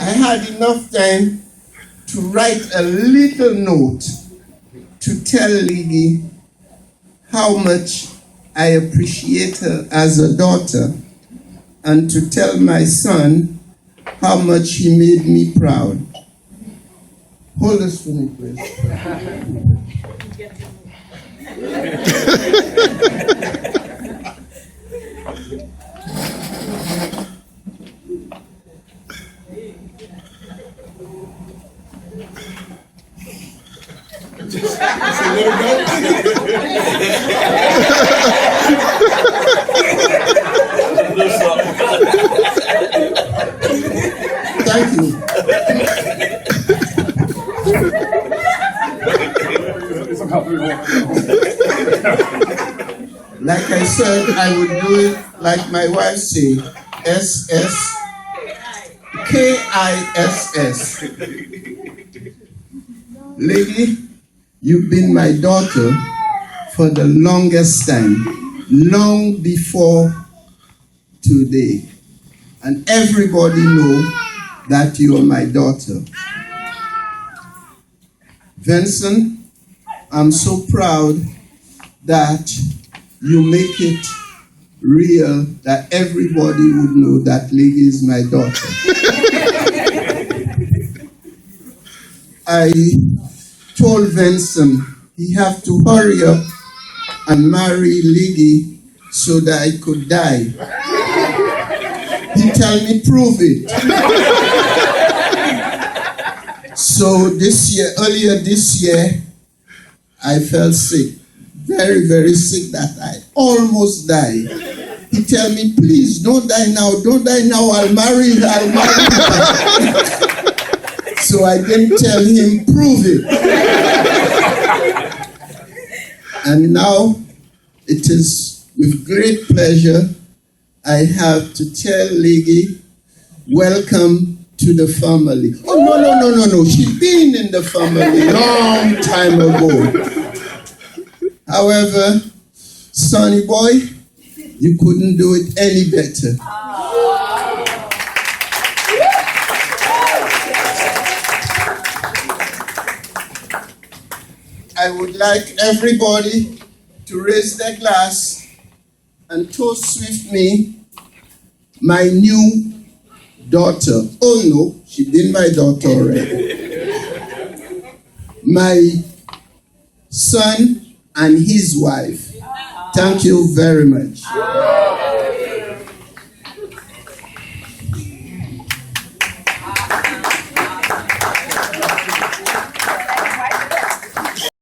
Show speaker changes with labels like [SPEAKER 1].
[SPEAKER 1] I had enough time to write a little note to tell Ligi how much I appreciate her as a daughter, and to tell my son how much he made me proud. Hold this for me, please. Thank you. Like I said, I would do it like my wife said, SSKISS. Lady, you've been my daughter for the longest time, long before today. And everybody knows that you are my daughter. Vincent, I'm so proud that you make it real, that everybody would know that Lady is my daughter. I told Vincent he have to hurry up and marry Ligi so that I could die. He tell me, prove it. So earlier this year, I fell sick. Very, very sick that I almost died. He tell me, please, don't die now, I'll marry her. So I didn't tell him, prove it. And now, it is with great pleasure I have to tell Ligi, welcome to the family. Oh, no. She's been in the family long time ago. However, Sonny boy, you couldn't do it any better. I would like everybody to raise their glass and toast with me my new daughter. Oh no, she's been my daughter already. My son and his wife. Thank you very much.